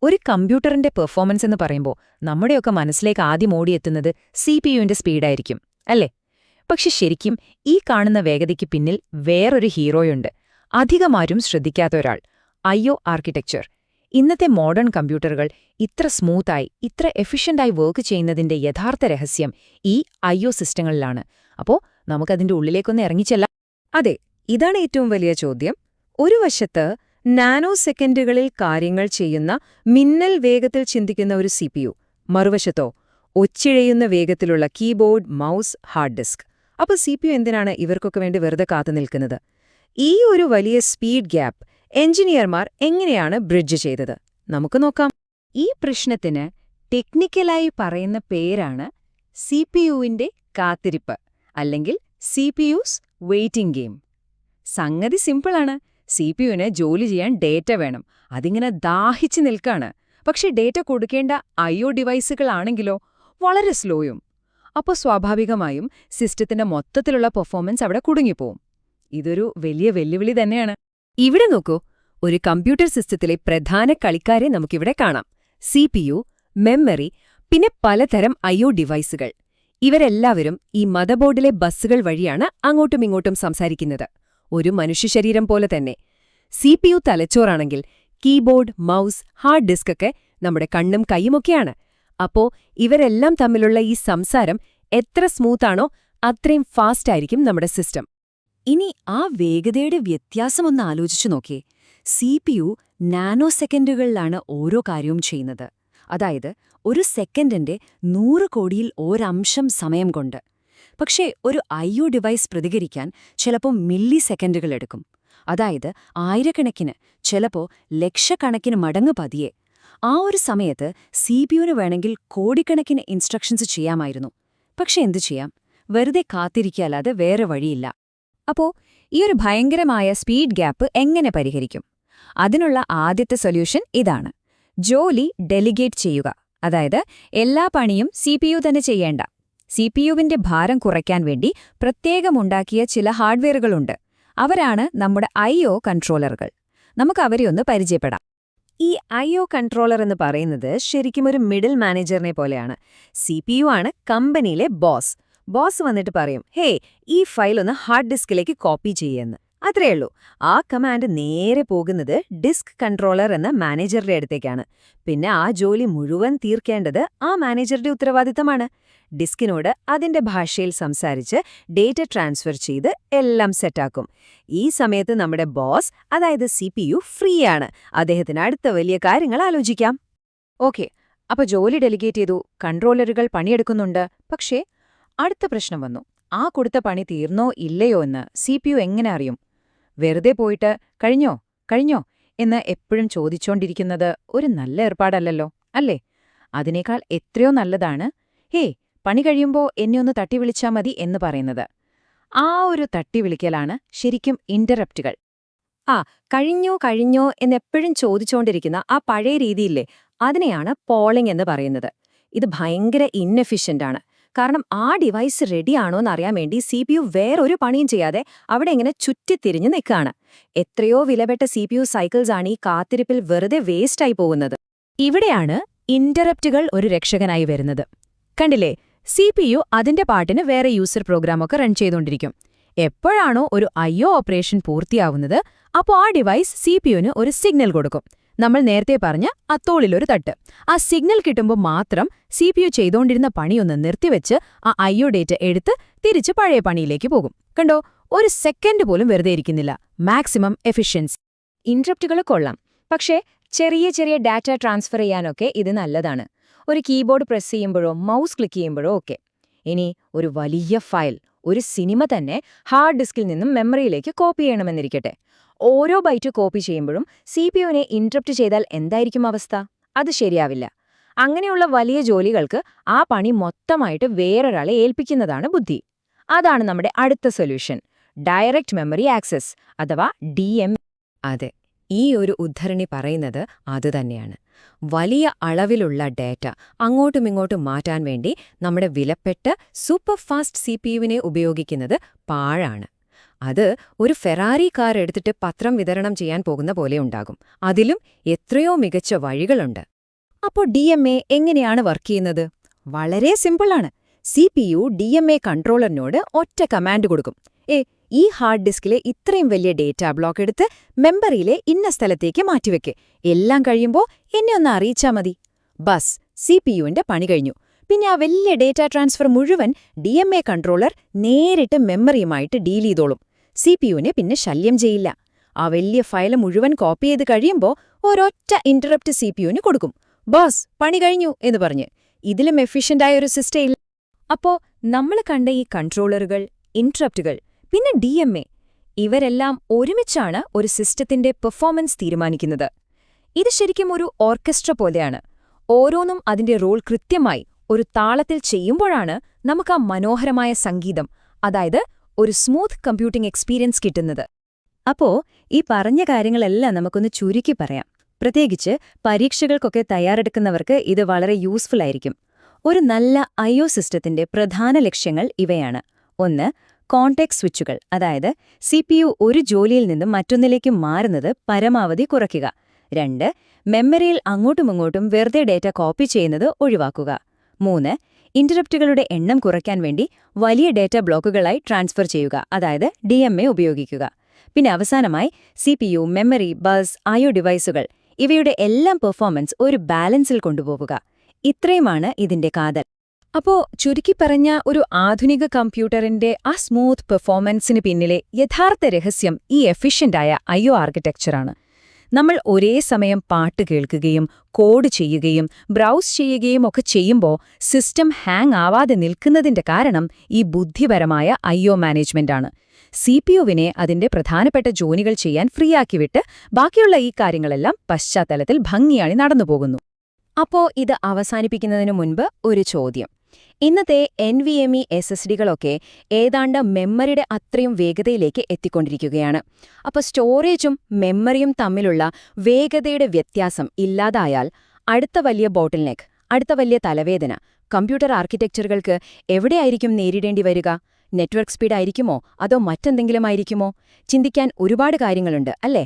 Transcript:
ഒരു കമ്പ്യൂട്ടറിന്റെ പെർഫോമൻസ് എന്ന് പറയുമ്പോൾ നമ്മുടെയൊക്കെ മനസ്സിലേക്ക് ആദ്യം ഓടിയെത്തുന്നത് സിപിയുവിന്റെ സ്പീഡായിരിക്കും അല്ലേ? പക്ഷെ ശരിക്കും ഈ കാണുന്ന വേഗതയ്ക്ക് പിന്നിൽ വേറൊരു ഹീറോയുണ്ട്. അധികമാരും ശ്രദ്ധിക്കാത്ത ഒരാൾ. IO architecture. ഇന്നത്തെ മോഡേൺ കമ്പ്യൂട്ടറുകൾ ഇത്ര സ്മൂത്തായി ഇത്ര എഫിഷ്യന്റായി വർക്ക് ചെയ്യുന്നതിന്റെ യഥാർത്ഥ രഹസ്യം ഈ ഐഒ സിസ്റ്റങ്ങളിലാണ്. അപ്പോ നമുക്കതിന്റെ ഉള്ളിലേക്കൊന്ന് ഇറങ്ങിച്ചെല്ലാം. അതെ, ഇതാണ് ഏറ്റവും വലിയ ചോദ്യം. ഒരു വശത്ത് നാനോ സെക്കൻഡുകളിൽ കാര്യങ്ങൾ ചെയ്യുന്ന മിന്നൽ വേഗത്തിൽ ചിന്തിക്കുന്ന ഒരു സിപിയു, മറുവശത്തോ ഒച്ചിഴയുന്ന വേഗത്തിലുള്ള കീബോർഡ്, മൗസ്, ഹാർഡ് ഡിസ്ക്. അപ്പോൾ സിപിയു എന്തിനാണ് ഇവർക്കൊക്കെ വേണ്ടി വെറുതെ കാത്തുനിൽക്കുന്നത്? ഈ ഒരു വലിയ സ്പീഡ് ഗ്യാപ്പ് എഞ്ചിനീയർമാർ എങ്ങനെയാണ് ബ്രിഡ്ജ് ചെയ്തത്? നമുക്ക് നോക്കാം. ഈ പ്രശ്നത്തിന് ടെക്നിക്കലായി പറയുന്ന പേരാണ് സിപിയുവിന്റെ കാത്തിരിപ്പ്, അല്ലെങ്കിൽ സിപിയുസ് വെയിറ്റിംഗ് ഗെയിം. സംഗതി സിമ്പിളാണ്. സിപിയുവിന് ജോലി ചെയ്യാൻ ഡേറ്റ വേണം. അതിങ്ങനെ ദാഹിച്ചു നിൽക്കാണ്. പക്ഷെ ഡേറ്റ കൊടുക്കേണ്ട ഐഒ ഡിവൈസുകളാണെങ്കിലോ വളരെ സ്ലോയും. അപ്പോൾ സ്വാഭാവികമായും സിസ്റ്റത്തിന്റെ മൊത്തത്തിലുള്ള പെർഫോമൻസ് അവിടെ കുടുങ്ങിപ്പോവും. ഇതൊരു വലിയ വെല്ലുവിളി തന്നെയാണ്. ഇവിടെ നോക്കൂ, ഒരു കമ്പ്യൂട്ടർ സിസ്റ്റത്തിലെ പ്രധാന കളിക്കാരെ നമുക്കിവിടെ കാണാം. സിപിയു, മെമ്മറി, പിന്നെ പലതരം ഐഒ ഡിവൈസുകൾ. ഇവരെല്ലാവരും ഈ മദർബോർഡിലെ ബസ്സുകൾ വഴിയാണ് അങ്ങോട്ടും ഇങ്ങോട്ടും സംസാരിക്കുന്നത്. ഒരു മനുഷ്യശരീരം പോലെ തന്നെ. സിപിയു തലച്ചോറാണെങ്കിൽ കീബോർഡ്, മൗസ്, ഹാർഡ് ഡിസ്ക് ഒക്കെ നമ്മുടെ കണ്ണും കൈയുമൊക്കെയാണ്. അപ്പോ ഇവരെല്ലാം തമ്മിലുള്ള ഈ സംസാരം എത്ര സ്മൂത്താണോ അത്രയും ഫാസ്റ്റ് ആയിരിക്കും നമ്മുടെ സിസ്റ്റം. ഇനി ആ വേഗതയുടെ വ്യത്യാസമൊന്ന് ആലോചിച്ചു നോക്കിയേ. സിപിയു നാനോ സെക്കൻഡുകളിലാണ് ഓരോ കാര്യവും ചെയ്യുന്നത്. അതായത് ഒരു സെക്കൻഡിന്റെ 100 കോടിയിൽ ഒരംശം സമയം കൊണ്ട്. പക്ഷേ ഒരു ഐഒ ഡിവൈസ് പ്രതികരിക്കാൻ ചിലപ്പോൾ മില്ലി സെക്കൻഡുകൾ എടുക്കും. അതായത് ആയിരക്കണക്കിന്, ചിലപ്പോൾ ലക്ഷക്കണക്കിന് മടങ്ങ് പതിയെ. ആ ഒരു സമയത്ത് സിപിയുവിന് വേണമെങ്കിൽ കോടിക്കണക്കിന് ഇൻസ്ട്രക്ഷൻസ് ചെയ്യാമായിരുന്നു. പക്ഷെ എന്തു ചെയ്യാം? വെറുതെ കാത്തിരിക്കല്ലാതെ വേറെ വഴിയില്ല. അപ്പോ ഈ ഒരു ഭയങ്കരമായ സ്പീഡ് ഗ്യാപ്പ് എങ്ങനെ പരിഹരിക്കും? അതിനുള്ള ആദ്യത്തെ സൊല്യൂഷൻ ഇതാണ്: ജോലി ഡെലിഗേറ്റ് ചെയ്യുക. അതായത് എല്ലാ പണിയും സിപിയു തന്നെ ചെയ്യേണ്ട. സിപിയുവിന്റെ ഭാരം കുറയ്ക്കാൻ വേണ്ടി പ്രത്യേകമുണ്ടാക്കിയ ചില ഹാർഡ്വെയറുകളുണ്ട്. അവരാണ് നമ്മുടെ ഐഒ കൺട്രോളറുകൾ. നമുക്ക് അവരെ ഒന്ന് പരിചയപ്പെടാം. ഈ ഐഒ കൺട്രോളർ എന്ന് പറയുന്നത് ശരിക്കും ഒരു മിഡിൽ മാനേജറിനെ പോലെയാണ്. സിപിയു ആണ് കമ്പനിയിലെ ബോസ്. ബോസ് വന്നിട്ട് പറയും, ഹേ, ഈ ഫയൽ ഒന്ന് ഹാർഡ് ഡിസ്കിലേക്ക് കോപ്പി ചെയ്യുമെന്ന്. അത്രയുള്ളൂ. ആ കമാൻഡ് നേരെ പോകുന്നത് ഡിസ്ക് കൺട്രോളർ എന്ന മാനേജറുടെ അടുത്തേക്കാണ്. പിന്നെ ആ ജോലി മുഴുവൻ തീർക്കേണ്ടത് ആ മാനേജറുടെ ഉത്തരവാദിത്തമാണ്. ഡിസ്കിനോട് അതിന്റെ ഭാഷയിൽ സംസാരിച്ച് ഡേറ്റ ട്രാൻസ്ഫർ ചെയ്ത് എല്ലാം സെറ്റാക്കും. ഈ സമയത്ത് നമ്മുടെ ബോസ്, അതായത് സിപിയു, ഫ്രീ ആണ്. അദ്ദേഹത്തിന് അടുത്ത വലിയ കാര്യങ്ങൾ ആലോചിക്കാം. ഓക്കെ, അപ്പൊ ജോലി ഡെലിഗേറ്റ് ചെയ്തു, കൺട്രോളറുകൾ പണിയെടുക്കുന്നുണ്ട്. പക്ഷേ അടുത്ത പ്രശ്നം വന്നു. ആ കൊടുത്ത പണി തീർന്നോ ഇല്ലയോ എന്ന് സിപിയു എങ്ങനെ അറിയും? വെറുതെ പോയിട്ട് കഴിഞ്ഞോ എന്ന് എപ്പോഴും ചോദിച്ചോണ്ടിരിക്കുന്നത് ഒരു നല്ല ഏർപ്പാടല്ലല്ലോ, അല്ലേ? അതിനേക്കാൾ എത്രയോ നല്ലതാണ്, ഹേ, പണി കഴിയുമ്പോ എന്നെ ഒന്ന് തട്ടി വിളിച്ചാ മതി എന്ന് പറയുന്നത്. ആ ഒരു തട്ടി വിളിക്കലാണ് ശരിക്കും ഇന്ററപ്റ്റുകൾ. കഴിഞ്ഞോ എന്നെപ്പോഴും ചോദിച്ചുകൊണ്ടിരിക്കുന്ന ആ പഴയ രീതിയില്ലേ, അതിനെയാണ് പോളിംഗ് എന്ന് പറയുന്നത്. ഇത് ഭയങ്കര ഇന്നെഫിഷ്യന്റാണ്. കാരണം ആ ഡിവൈസ് റെഡിയാണോന്നറിയാൻ വേണ്ടി സിപിയു വേറൊരു പണിയും ചെയ്യാതെ അവിടെ ഇങ്ങനെ ചുറ്റിത്തിരിഞ്ഞ് നിൽക്കുകയാണ്. എത്രയോ വിലപ്പെട്ട സിപിയു സൈക്കിൾസ് ആണ് ഈ കാത്തിരിപ്പിൽ വെറുതെ വേസ്റ്റായി പോകുന്നത്. ഇവിടെയാണ് ഇന്ററപ്റ്റുകൾ ഒരു രക്ഷകനായി വരുന്നത്. കണ്ടില്ലേ, സിപിയു അതിന്റെ പാട്ടിന് വേറെ യൂസർ പ്രോഗ്രാമൊക്കെ റൺ ചെയ്തുകൊണ്ടിരിക്കും. എപ്പോഴാണോ ഒരു ഐഒ ഓപ്പറേഷൻ പൂർത്തിയാവുന്നത്, അപ്പോൾ ആ ഡിവൈസ് സിപിയുവിന് ഒരു സിഗ്നൽ കൊടുക്കും. നമ്മൾ നേരത്തെ പറഞ്ഞ അത്തോളിലൊരു തട്ട്. ആ സിഗ്നൽ കിട്ടുമ്പോൾ മാത്രം സിപിയു ചെയ്തുകൊണ്ടിരുന്ന പണിയൊന്ന് നിർത്തിവെച്ച് ആ ഐഒ ഡേറ്റ എടുത്ത് തിരിച്ച് പഴയ പണിയിലേക്ക് പോകും. കണ്ടോ, ഒരു സെക്കൻഡ് പോലും വെറുതെ ഇരിക്കുന്നില്ല. Maximum efficiency. ഇന്ററപ്റ്റുകൾ കൊള്ളാം, പക്ഷേ ചെറിയ ചെറിയ ഡാറ്റ ട്രാൻസ്ഫർ ചെയ്യാനൊക്കെ ഇത് നല്ലതാണ്. ഒരു കീബോർഡ് പ്രസ് ചെയ്യുമ്പോഴോ മൗസ് ക്ലിക്ക് ചെയ്യുമ്പോഴോ ഒക്കെ. ഇനി ഒരു വലിയ ഫയൽ, ഒരു സിനിമ തന്നെ ഹാർഡ് ഡിസ്കിൽ നിന്നും മെമ്മറിയിലേക്ക് കോപ്പി ചെയ്യണമെന്നിരിക്കട്ടെ. ഓരോ ബൈറ്റ് കോപ്പി ചെയ്യുമ്പോഴും സിപിയുവിനെ ഇന്ററപ്റ്റ് ചെയ്താൽ എന്തായിരിക്കും അവസ്ഥ? അത് ശരിയാവില്ല. അങ്ങനെയുള്ള വലിയ ജോലികൾക്ക് ആ പണി മൊത്തമായിട്ട് വേറൊരാളെ ഏൽപ്പിക്കുന്നതാണ് ബുദ്ധി. അതാണ് നമ്മുടെ അടുത്ത സൊല്യൂഷൻ: ഡയറക്റ്റ് മെമ്മറി ആക്സസ്, അഥവാ DMA. അതെ, ഈ ഒരു ഉദ്ധരണി പറയുന്നത് അതുതന്നെയാണ്. വലിയ അളവിലുള്ള ഡേറ്റ അങ്ങോട്ടുമിങ്ങോട്ടും മാറ്റാൻ വേണ്ടി നമ്മുടെ വിലപ്പെട്ട സൂപ്പർ ഫാസ്റ്റ് സിപിയുവിനെ ഉപയോഗിക്കുന്നത് പാഴാണ്. അത് ഒരു ഫെറാറി കാർ എടുത്തിട്ട് പത്രം വിതരണം ചെയ്യാൻ പോകുന്ന പോലെ ഉണ്ടാകും. അതിലും എത്രയോ മികച്ച വഴികളുണ്ട്. അപ്പോൾ DMA എങ്ങനെയാണ് വർക്ക് ചെയ്യുന്നത്? വളരെ സിമ്പിളാണ്. CPU DMA കൺട്രോളറിനോട് ഒറ്റ കമാൻഡ് കൊടുക്കും. ഈ ഹാർഡ് ഡിസ്കിലെ ഇത്രയും വലിയ ഡേറ്റാ ബ്ലോക്ക് എടുത്ത് മെമ്മറിയിലെ ഇന്ന സ്ഥലത്തേക്ക് മാറ്റിവെക്ക്. എല്ലാം കഴിയുമ്പോൾ എന്നെ ഒന്ന് അറിയിച്ചാ മതി. ബസ് CPUവിന്റെ പണി കഴിഞ്ഞു. പിന്നെ ആ വലിയ ഡേറ്റാ ട്രാൻസ്ഫർ മുഴുവൻ DMA കൺട്രോളർ നേരിട്ട് മെമ്മറിയുമായിട്ട് ഡീൽ ചെയ്തോളും. CPUവിനെ പിന്നെ ശല്യം ചെയ്യില്ല. ആ വലിയ ഫയൽ മുഴുവൻ കോപ്പി ചെയ്ത് കഴിയുമ്പോൾ ഒരൊറ്റ ഇന്ററപ്റ്റ് CPUവിന് കൊടുക്കും. ബോസ് പണി കഴിഞ്ഞു എന്ന് പറഞ്ഞ്. ഇതിലും എഫിഷ്യന്റായ ഒരു സിസ്റ്റം ഇല്ല. അപ്പോ നമ്മൾ കണ്ട ഈ കൺട്രോളറുകൾ, ഇന്ററപ്റ്റുകൾ, പിന്നെ DMA ഇവരെല്ലാം ഒരുമിച്ചാണ് ഒരു സിസ്റ്റത്തിന്റെ പെർഫോമൻസ് തീരുമാനിക്കുന്നത്. ഇത് ശരിക്കും ഒരു ഓർക്കസ്ട്ര പോലെയാണ്. ഓരോന്നും അതിന്റെ റോൾ കൃത്യമായി ഒരു താളത്തിൽ ചെയ്യുമ്പോഴാണ് നമുക്ക് ആ മനോഹരമായ സംഗീതം, അതായത് ഒരു സ്മൂത്ത് കമ്പ്യൂട്ടിംഗ് എക്സ്പീരിയൻസ് കിട്ടുന്നത്. അപ്പോ ഈ പറഞ്ഞ കാര്യങ്ങളെല്ലാം നമുക്കൊന്ന് ചുരുക്കി പറയാം. പ്രത്യേകിച്ച് പരീക്ഷകൾക്കൊക്കെ തയ്യാറെടുക്കുന്നവർക്ക് ഇത് വളരെ യൂസ്ഫുൾ ആയിരിക്കും. ഒരു നല്ല IO സിസ്റ്റത്തിന്റെ പ്രധാന ലക്ഷ്യങ്ങൾ ഇവയാണ്. 1. കോണ്ടെക്സ്റ്റ് സ്വിച്ചുകൾ, അതായത് CPU ഒരു ജോലിയിൽ നിന്നും മറ്റൊന്നിലേക്ക് മാറുന്നത് പരമാവധി കുറയ്ക്കുക. 2. മെമ്മറിയിൽ അങ്ങോട്ടുമിങ്ങോട്ടും വെറുതെ ഡേറ്റ കോപ്പി ചെയ്യുന്നത് ഒഴിവാക്കുക. 3. ഇന്ററപ്റ്റുകളുടെ എണ്ണം കുറയ്ക്കാൻ വേണ്ടി വലിയ ഡേറ്റ ബ്ലോക്കുകളായി ട്രാൻസ്ഫർ ചെയ്യുക, അതായത് DMA ഉപയോഗിക്കുക. പിന്നെ അവസാനമായി CPU, മെമ്മറി, ബസ്, IO ഡിവൈസുകൾ ഇവയുടെ എല്ലാം പെർഫോമൻസ് ഒരു ബാലൻസിൽ കൊണ്ടുപോവുക. ഇത്രയുമാണ് ഇതിന്റെ കാതൽ. അപ്പോ ചുരുക്കി പറഞ്ഞ ഒരു ആധുനിക കമ്പ്യൂട്ടറിന്റെ ആ സ്മൂത്ത് പെർഫോമൻസിന് പിന്നിലെ യഥാർത്ഥ രഹസ്യം ഈ എഫിഷ്യന്റായ IO ആർക്കിടെക്ചറാണ്. നമ്മൾ ഒരേ സമയം പാട്ട് കേൾക്കുകയും കോഡ് ചെയ്യുകയും ബ്രൗസ് ചെയ്യുകയും ഒക്കെ ചെയ്യുമ്പോൾ സിസ്റ്റം ഹാങ് ആവാതെ നിൽക്കുന്നതിന്റെ കാരണം ഈ ബുദ്ധിപരമായ IO മാനേജ്മെന്റാണ്. CPUവിനെ അതിന്റെ പ്രധാനപ്പെട്ട ജോലികൾ ചെയ്യാൻ ഫ്രീ ആക്കിവിട്ട് ബാക്കിയുള്ള ഈ കാര്യങ്ങളെല്ലാം പശ്ചാത്തലത്തിൽ ഭംഗിയായി നടന്നുപോകുന്നു. അപ്പോ ഇത് അവസാനിപ്പിക്കുന്നതിനു മുൻപ് ഒരു ചോദ്യം. ഇന്നത്തെ NVMe SSDകളൊക്കെ ഏതാണ്ട് മെമ്മറിയുടെ അത്രയും വേഗതയിലേക്ക് എത്തിക്കൊണ്ടിരിക്കുകയാണ്. അപ്പോൾ സ്റ്റോറേജും മെമ്മറിയും തമ്മിലുള്ള വേഗതയുടെ വ്യത്യാസം ഇല്ലാതായാൽ അടുത്ത വലിയ ബോട്ടിൽനെക്ക്, അടുത്ത വലിയ തലവേദന കമ്പ്യൂട്ടർ ആർക്കിടെക്ചറുകൾക്ക് എവിടെയായിരിക്കും നേരിടേണ്ടി വരിക? നെറ്റ്വർക്ക് സ്പീഡ് ആയിരിക്കുമോ അതോ മറ്റെന്തെങ്കിലും ആയിരിക്കുമോ? ചിന്തിക്കാൻ ഒരുപാട് കാര്യങ്ങളുണ്ട്, അല്ലേ?